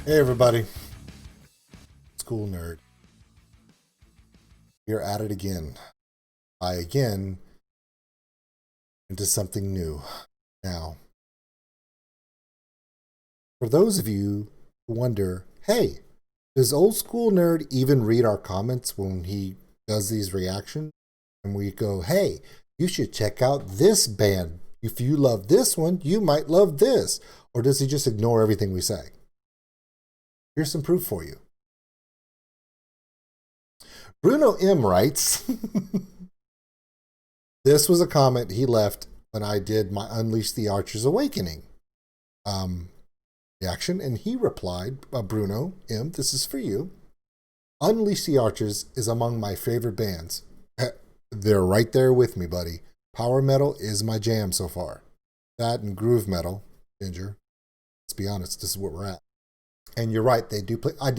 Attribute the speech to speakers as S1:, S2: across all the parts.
S1: Hey everybody, school nerd. You're at it again. I again into something new. Now, for those of you who wonder, hey, does old school nerd even read our comments when he does these reactions? And we go, hey, you should check out this band. If you love this one, you might love this. Or does he just ignore everything we say? Here's some proof for you. Bruno M writes, this was a comment he left when I did my Unleash the Archer's Awakening reaction, and he replied, Bruno M, this is for you. Unleash the Archers is among my favorite bands. They're right there with me, buddy. Power metal is my jam so far. That and groove metal, Ginger. Let's be honest, this is where we're at. And you're right, they do play. I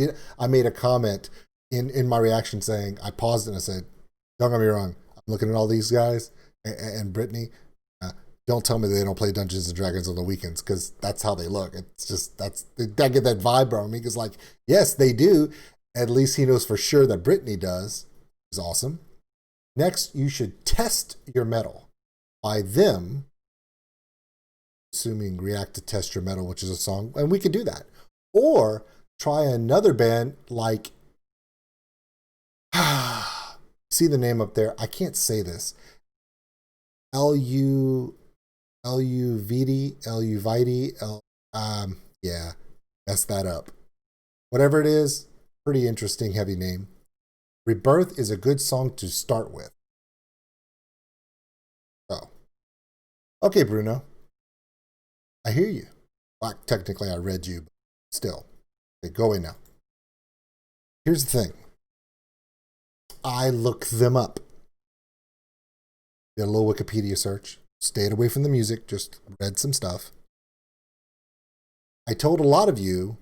S1: made a comment in my reaction saying, I paused it and I said, don't get me wrong, I'm looking at all these guys and Brittany, don't tell me they don't play Dungeons and Dragons on the weekends, because that's how they look. It's just, I get that vibe from me, because like, yes, they do. At least he knows for sure that Brittany does. It's awesome. Next, you should test your metal. By them, assuming React to Test Your Metal, which is a song, and we could do that. Or try another band like, see the name up there, I can't say this. ELUVEITIE, yeah, mess that up. Whatever it is, pretty interesting, heavy name. Rebirth is a good song to start with. Oh, okay, Bruno. I hear you. Well, technically, I read you, but still. Okay, go in now. Here's the thing. I look them up. Did a little Wikipedia search. Stayed away from the music, just read some stuff. I told a lot of you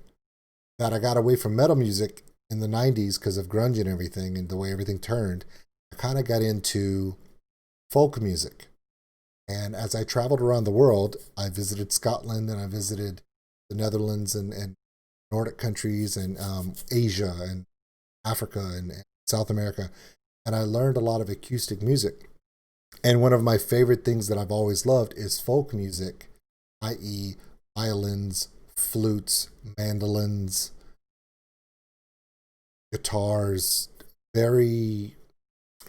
S1: that I got away from metal music in the 90s because of grunge and everything and the way everything turned. I kind of got into folk music. And as I traveled around the world, I visited Scotland and I visited the Netherlands and Nordic countries and Asia and Africa and South America. And I learned a lot of acoustic music. And one of my favorite things that I've always loved is folk music, i.e. violins, flutes, mandolins, guitars, very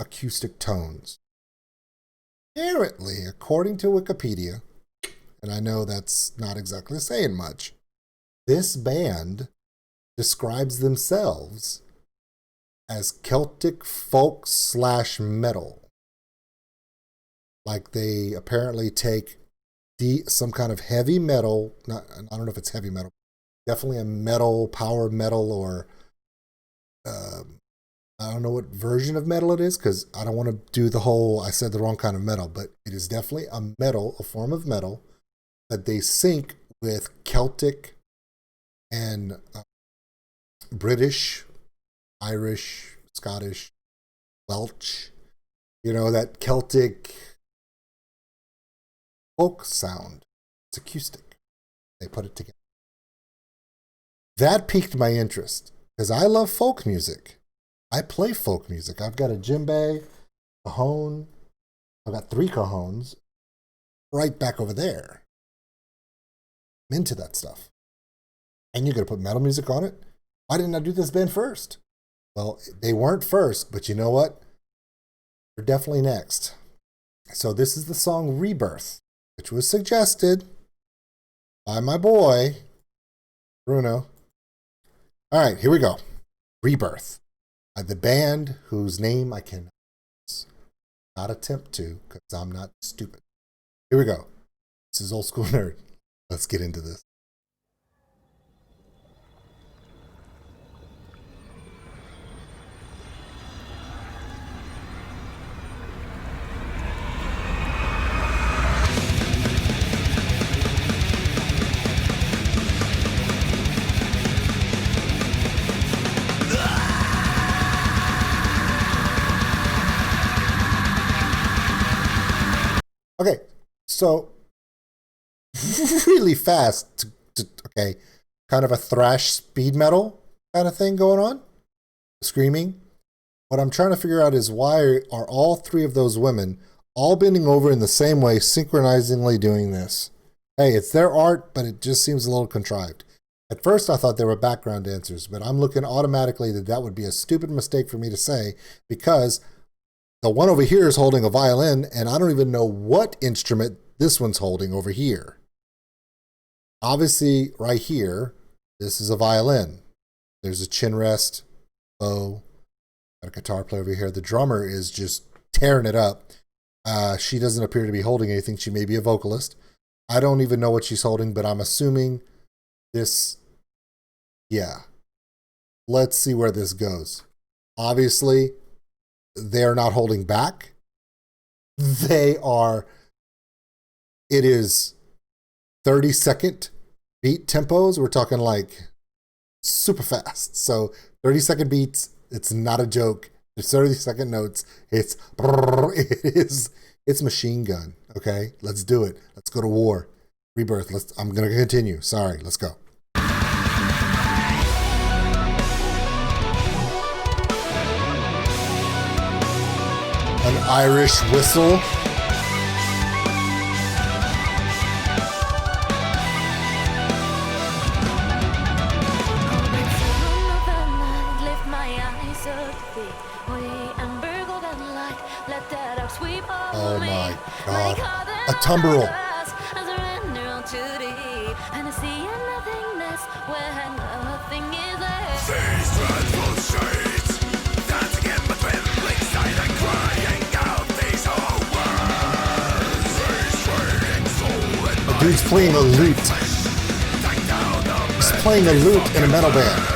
S1: acoustic tones. Apparently, according to Wikipedia, and I know that's not exactly saying much, this band describes themselves as Celtic folk / metal. Like they apparently take some kind of heavy metal, I don't know if it's heavy metal, definitely a metal, power metal, or I don't know what version of metal it is, because I don't want to do the whole, I said the wrong kind of metal, but it is definitely a metal, a form of metal that they sync with Celtic and British, Irish, Scottish, Welsh, that Celtic folk sound. It's acoustic. They put it together. That piqued my interest because I love folk music. I play folk music. I've got a djembe, cajon. I've got 3 cajones right back over there. I'm into that stuff. And you're going to put metal music on it? Why didn't I do this band first? Well, they weren't first, but you know what? They're definitely next. So this is the song Rebirth, which was suggested by my boy, Bruno. All right, here we go. Rebirth. By the band whose name I can not attempt to because I'm not stupid. Here we go. This is Old School Nerd. Let's get into this. Okay, so really fast. Okay, kind of a thrash speed metal kind of thing going on, screaming. What I'm trying to figure out is why are all three of those women all bending over in the same way, synchronizingly doing this? Hey, it's their art, but it just seems a little contrived. At first, I thought they were background dancers, but I'm looking automatically that would be a stupid mistake for me to say, because the one over here is holding a violin, and I don't even know what instrument this one's holding over here. Obviously, right here, this is a violin. There's a chin rest, bow, got a guitar player over here. The drummer is just tearing it up. She doesn't appear to be holding anything. She may be a vocalist. I don't even know what she's holding, but I'm assuming this, yeah. Let's see where this goes. Obviously, they're not holding back. They are, it is 30-second beat tempos. We're talking like super fast. So 30-second beats, it's not a joke. It's 30-second notes. It's machine gun. Okay, let's do it. Let's go to war. Rebirth. I'm gonna continue. Sorry, let's go. An Irish whistle. Oh my God. A tumbrel. The dude's playing a lute. He's playing a lute in a metal band.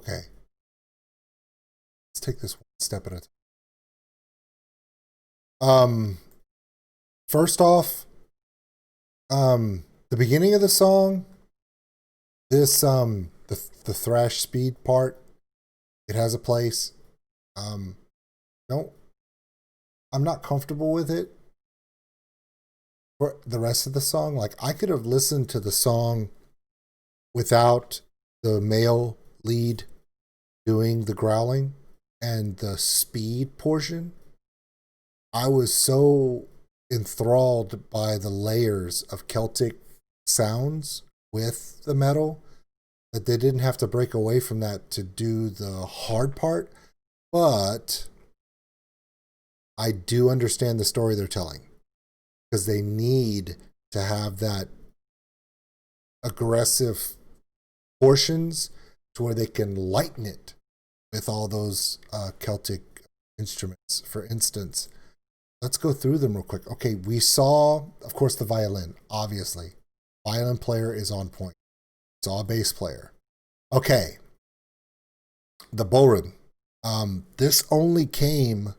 S1: Okay. Let's take this one step at a time. First off, the beginning of the song, this the thrash speed part, it has a place. Don't I'm not comfortable with it for the rest of the song. Like, I could have listened to the song without the male lead doing the growling and the speed portion. I was so enthralled by the layers of Celtic sounds with the metal that they didn't have to break away from that to do the hard part. But I do understand the story they're telling, because they need to have that aggressive portions to where they can lighten it with all those Celtic instruments. For instance, let's go through them real quick. Okay, we saw, of course, the violin, obviously. Violin player is on point. Saw a bass player. Okay, the bodhrán. This only came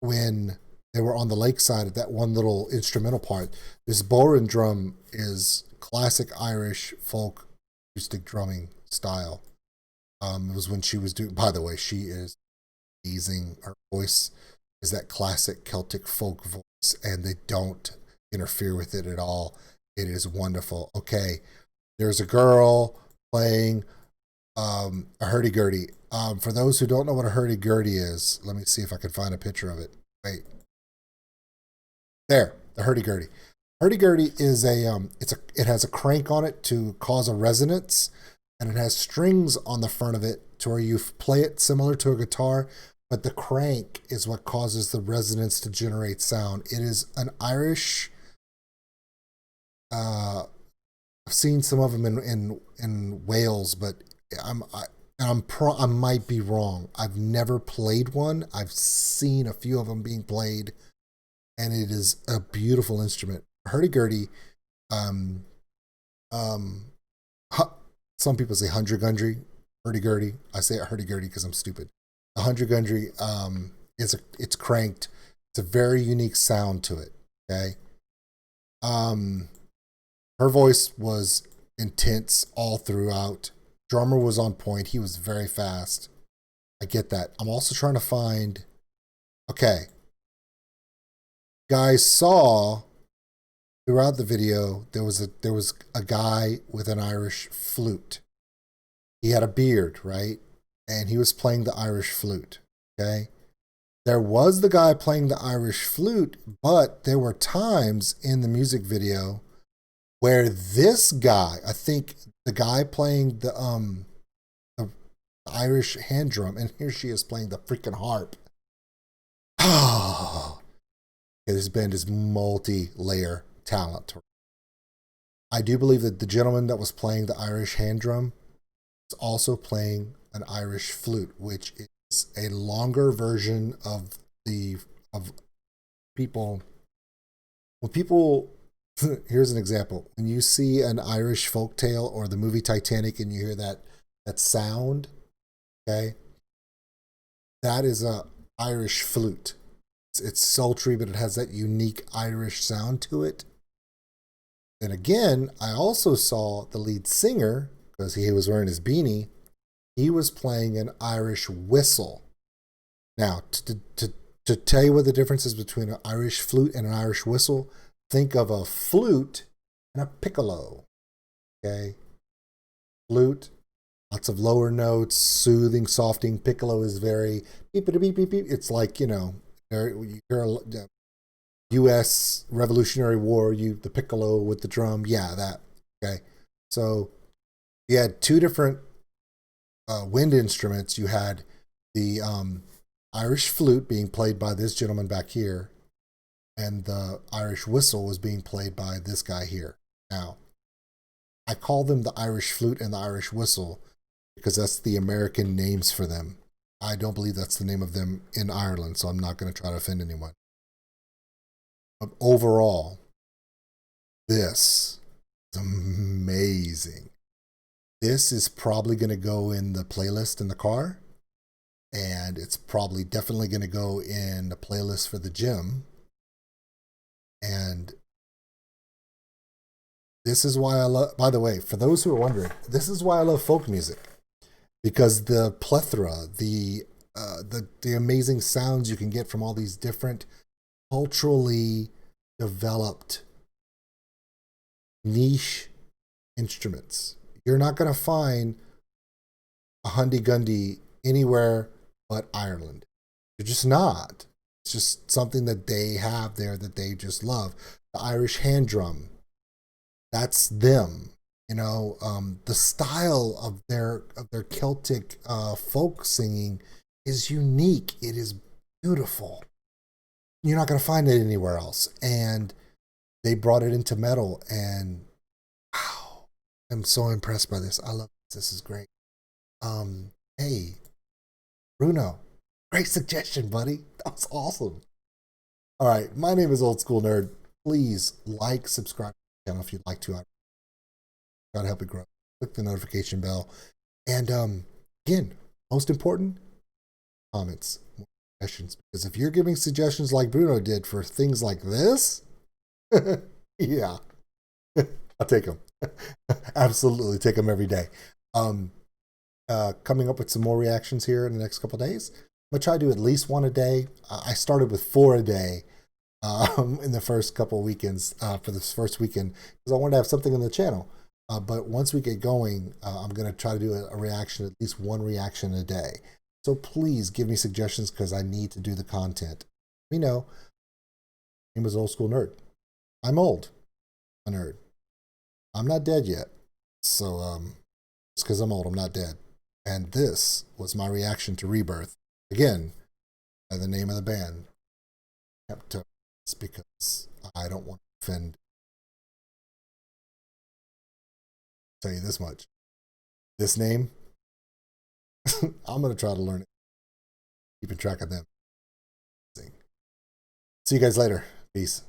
S1: when they were on the lakeside at that one little instrumental part. This bodhrán drum is classic Irish folk acoustic drumming style. It was when she was doing, by the way, she is amazing. Her voice is that classic Celtic folk voice, and they don't interfere with it at all. It is wonderful. Okay, there's a girl playing a hurdy-gurdy. For those who don't know what a hurdy-gurdy is, let me see if I can find a picture of it. Wait. There, the hurdy-gurdy. Hurdy-gurdy is it has a crank on it to cause a resonance, and it has strings on the front of it to where you play it similar to a guitar, but the crank is what causes the resonance to generate sound. It is an Irish, I've seen some of them in Wales, but I might be wrong. I've never played one. I've seen a few of them being played, and it is a beautiful instrument. Hurdy-gurdy, some people say hundred-gundry, hurdy-gurdy. I say hurdy-gurdy because I'm stupid. A hundred-gundry, it's cranked. It's a very unique sound to it. Okay. Her voice was intense all throughout. Drummer was on point. He was very fast. I get that. I'm also trying to find. Okay. Guys saw throughout the video there was a guy with an Irish flute. He had a beard, right? And he was playing the Irish flute. Okay. There was the guy playing the Irish flute, but there were times in the music video where this guy, I think the guy playing the Irish hand drum, and here she is playing the freaking harp. This band is multi-layer talent. I do believe that the gentleman that was playing the Irish hand drum is also playing an Irish flute, which is a longer version of people. When people, here's an example. When you see an Irish folktale or the movie Titanic and you hear that sound, okay, that is a Irish flute. It's sultry, but it has that unique Irish sound to it. And again, I also saw the lead singer, because he was wearing his beanie, he was playing an Irish whistle. Now, to tell you what the difference is between an Irish flute and an Irish whistle, think of a flute and a piccolo. Okay? Flute, lots of lower notes, soothing, softing. Piccolo is very beep, beep, beep, beep. It's like, you're U.S. Revolutionary War, the piccolo with the drum. Yeah, that. Okay? So you had two different wind instruments. You had the Irish flute being played by this gentleman back here, and the Irish whistle was being played by this guy here. Now, I call them the Irish flute and the Irish whistle because that's the American names for them. I don't believe that's the name of them in Ireland, so I'm not going to try to offend anyone. But overall, this is amazing. This is probably going to go in the playlist in the car, and it's probably definitely going to go in the playlist for the gym. And this is why I love, by the way, for those who are wondering, this is why I love folk music, because the plethora, the amazing sounds you can get from all these different culturally developed niche instruments. You're not going to find a hundy-gundy anywhere but Ireland. You're just not. It's just something that they have there that they just love. The Irish hand drum, that's them. You know, the style of their Celtic folk singing is unique. It is beautiful. You're not going to find it anywhere else. And they brought it into metal, and wow, I'm so impressed by this. I love this. This is great. Hey, Bruno, great suggestion, buddy. That was awesome. All right, my name is Old School Nerd. Please like, subscribe to the channel if you'd like to. I try to help it grow. Click the notification bell. And again, most important, comments, more suggestions. Because if you're giving suggestions like Bruno did for things like this, yeah, I'll take them. Absolutely take them every day. Coming up with some more reactions here in the next couple of days. I'm gonna try to do at least one a day. I started with 4 a day in the first couple of weekends for this first weekend because I wanted to have something on the channel. But once we get going, I'm gonna try to do a reaction, at least one reaction a day. So please give me suggestions because I need to do the content. You know, my name is Old School Nerd. I'm old, a nerd. I'm not dead yet. So it's because I'm old, I'm not dead. And this was my reaction to Rebirth. Again, by the name of the band. It's because I don't want to offend. I'll tell you this much. This name, I'm going to try to learn it. Keeping track of them. See you guys later. Peace.